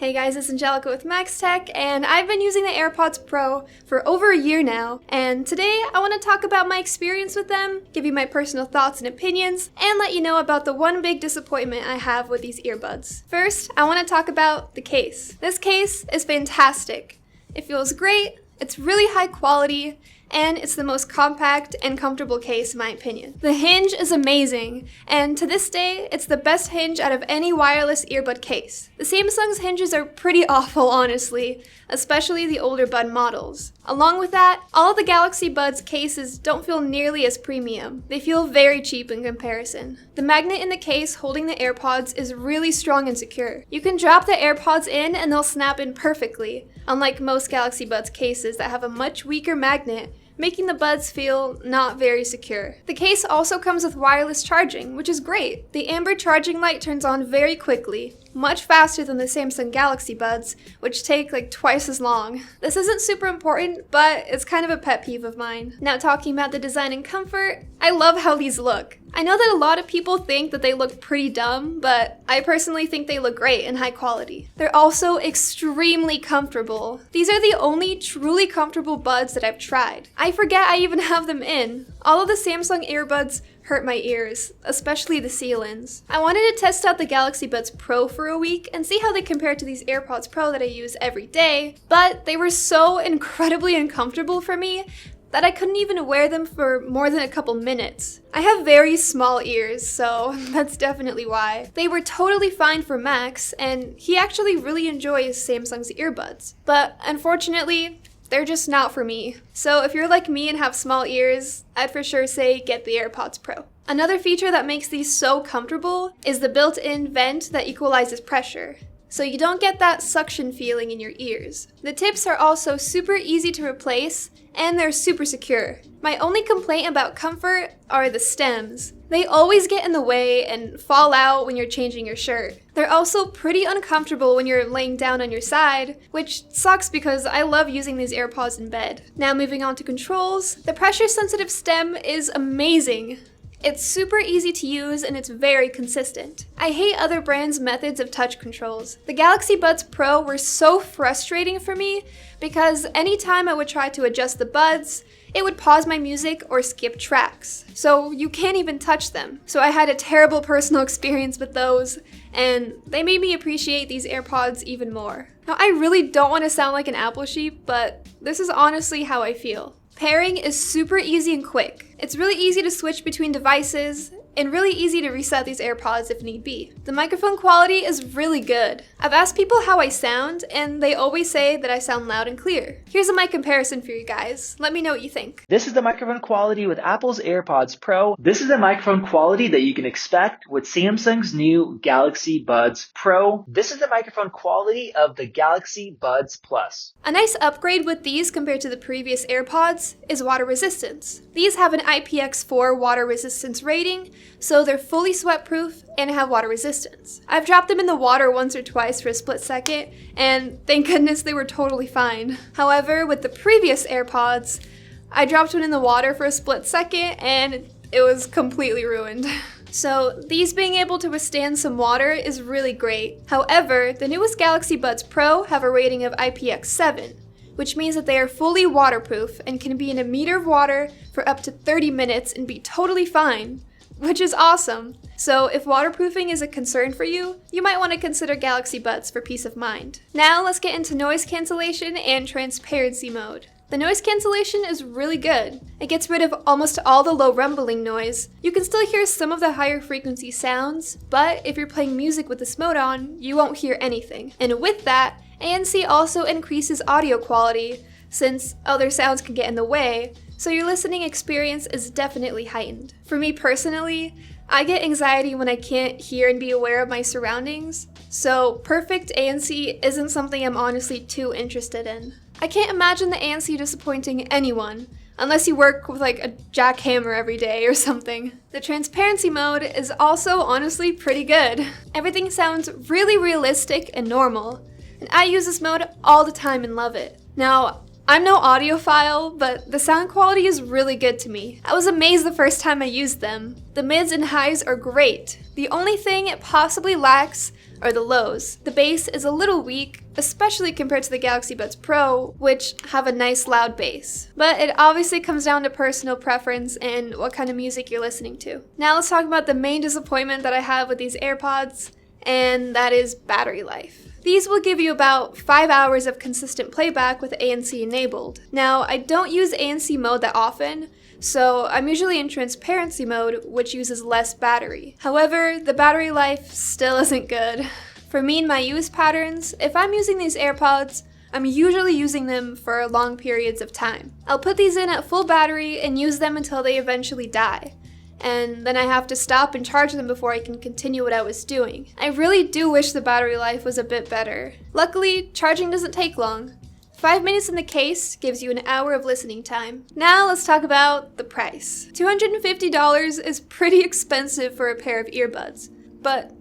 Hey guys, it's Angelika with Max Tech, and I've been using the AirPods Pro for over a year now, and today I want to talk about my experience with them, give you my personal thoughts and opinions, and let you know about the one big disappointment I have with these earbuds. First, I want to talk about the case. This case is fantastic. It feels great, it's really high quality, and it's the most compact and comfortable case in my opinion. The hinge is amazing, and to this day, it's the best hinge out of any wireless earbud case. The Samsung's hinges are pretty awful, honestly, especially the older bud models. Along with that, all of the Galaxy Buds cases don't feel nearly as premium. They feel very cheap in comparison. The magnet in the case holding the AirPods is really strong and secure. You can drop the AirPods in and they'll snap in perfectly, unlike most Galaxy Buds cases that have a much weaker magnet, making the buds feel not very secure. The case also comes with wireless charging, which is great. The amber charging light turns on very quickly, much faster than the Samsung Galaxy Buds, which take like twice as long. This isn't super important, but it's kind of a pet peeve of mine. Now talking about the design and comfort, I love how these look. I know that a lot of people think that they look pretty dumb, but I personally think they look great and high quality. They're also extremely comfortable. These are the only truly comfortable buds that I've tried. I forget I even have them in. All of the Samsung earbuds hurt my ears, especially the seal-ins. I wanted to test out the Galaxy Buds Pro for a week and see how they compare to these AirPods Pro that I use every day, but they were so incredibly uncomfortable for me that I couldn't even wear them for more than a couple minutes. I have very small ears, so that's definitely why. They were totally fine for Max, and he actually really enjoys Samsung's earbuds. But unfortunately, they're just not for me. So if you're like me and have small ears, I'd for sure say get the AirPods Pro. Another feature that makes these so comfortable is the built-in vent that equalizes pressure, so you don't get that suction feeling in your ears. The tips are also super easy to replace, and they're super secure. My only complaint about comfort are the stems. They always get in the way and fall out when you're changing your shirt. They're also pretty uncomfortable when you're laying down on your side, which sucks because I love using these AirPods in bed. Now moving on to controls, the pressure-sensitive stem is amazing. It's super easy to use and it's very consistent. I hate other brands' methods of touch controls. The Galaxy Buds Pro were so frustrating for me because anytime I would try to adjust the buds, it would pause my music or skip tracks. So you can't even touch them. So I had a terrible personal experience with those, and they made me appreciate these AirPods even more. Now I really don't want to sound like an Apple sheep, but this is honestly how I feel. Pairing is super easy and quick. It's really easy to switch between devices and really easy to reset these AirPods if need be. The microphone quality is really good. I've asked people how I sound, and they always say that I sound loud and clear. Here's a mic comparison for you guys. Let me know what you think. This is the microphone quality with Apple's AirPods Pro. This is the microphone quality that you can expect with Samsung's new Galaxy Buds Pro. This is the microphone quality of the Galaxy Buds Plus. A nice upgrade with these compared to the previous AirPods is water resistance. These have an IPX4 water resistance rating, so they're fully sweat-proof and have water resistance. I've dropped them in the water once or twice for a split second, and thank goodness they were totally fine. However, with the previous AirPods, I dropped one in the water for a split second and it was completely ruined. So these being able to withstand some water is really great. However, the newest Galaxy Buds Pro have a rating of IPX7, which means that they are fully waterproof and can be in a meter of water for up to 30 minutes and be totally fine, which is awesome. So if waterproofing is a concern for you, you might want to consider Galaxy Buds for peace of mind. Now let's get into noise cancellation and transparency mode. The noise cancellation is really good. It gets rid of almost all the low rumbling noise. You can still hear some of the higher frequency sounds, but if you're playing music with this mode on, you won't hear anything. And with that, ANC also increases audio quality, since other sounds can get in the way, so your listening experience is definitely heightened. For me personally, I get anxiety when I can't hear and be aware of my surroundings, so perfect ANC isn't something I'm honestly too interested in. I can't imagine the ANC disappointing anyone, unless you work with like a jackhammer every day or something. The transparency mode is also honestly pretty good. Everything sounds really realistic and normal, and I use this mode all the time and love it. Now, I'm no audiophile, but the sound quality is really good to me. I was amazed the first time I used them. The mids and highs are great. The only thing it possibly lacks are the lows. The bass is a little weak, especially compared to the Galaxy Buds Pro, which have a nice loud bass. But it obviously comes down to personal preference and what kind of music you're listening to. Now let's talk about the main disappointment that I have with these AirPods, and that is battery life. These will give you about 5 hours of consistent playback with ANC enabled. Now, I don't use ANC mode that often, so I'm usually in transparency mode, which uses less battery. However, the battery life still isn't good. For me and my use patterns, if I'm using these AirPods, I'm usually using them for long periods of time. I'll put these in at full battery and use them until they eventually die. And then I have to stop and charge them before I can continue what I was doing. I really do wish the battery life was a bit better. Luckily, charging doesn't take long. 5 minutes in the case gives you an hour of listening time. Now let's talk about the price. $250 is pretty expensive for a pair of earbuds, but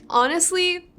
honestly,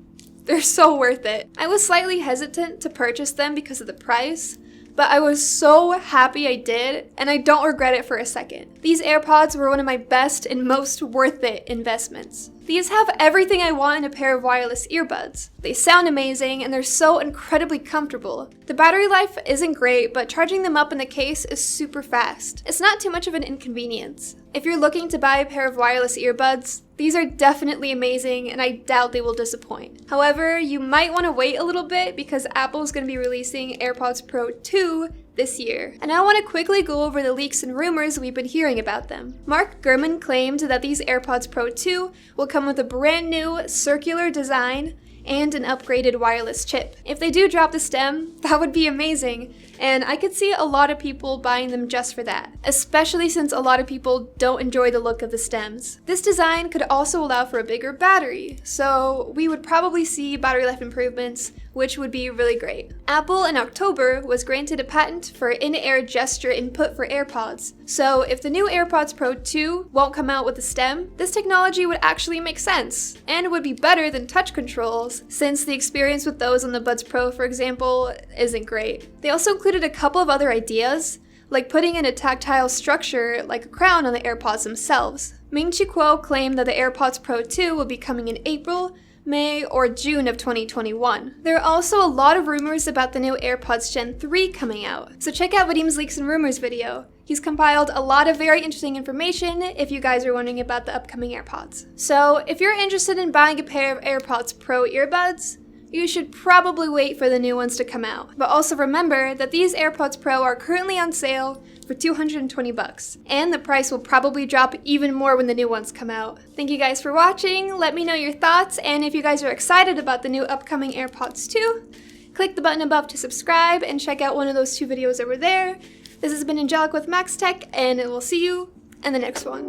they're so worth it. I was slightly hesitant to purchase them because of the price, but I was so happy I did, and I don't regret it for a second. These AirPods were one of my best and most worth it investments. These have everything I want in a pair of wireless earbuds. They sound amazing, and they're so incredibly comfortable. The battery life isn't great, but charging them up in the case is super fast. It's not too much of an inconvenience. If you're looking to buy a pair of wireless earbuds, these are definitely amazing, and I doubt they will disappoint. However, you might want to wait a little bit because Apple's going to be releasing AirPods Pro 2 this year. And I want to quickly go over the leaks and rumors we've been hearing about them. Mark Gurman claimed that these AirPods Pro 2 will come with a brand new circular design and an upgraded wireless chip. If they do drop the stem, that would be amazing, and I could see a lot of people buying them just for that, especially since a lot of people don't enjoy the look of the stems. This design could also allow for a bigger battery, so we would probably see battery life improvements, which would be really great. Apple in October was granted a patent for in-ear gesture input for AirPods, so if the new AirPods Pro 2 won't come out with a stem, this technology would actually make sense, and would be better than touch controls, since the experience with those on the Buds Pro, for example, isn't great. They also included a couple of other ideas, like putting in a tactile structure like a crown on the AirPods themselves. Ming-Chi Kuo claimed that the AirPods Pro 2 will be coming in April, May, or June of 2021. There are also a lot of rumors about the new AirPods Gen 3 coming out, so check out Vadim's Leaks and Rumors video. He's compiled a lot of very interesting information if you guys are wondering about the upcoming AirPods. So if you're interested in buying a pair of AirPods Pro earbuds, you should probably wait for the new ones to come out. But also remember that these AirPods Pro are currently on sale for $220, and the price will probably drop even more when the new ones come out. Thank you guys for watching. Let me know your thoughts, and if you guys are excited about the new upcoming AirPods 2, click the button above to subscribe and check out one of those 2 videos over there. This has been Angelika with Max Tech, and we'll see you in the next one.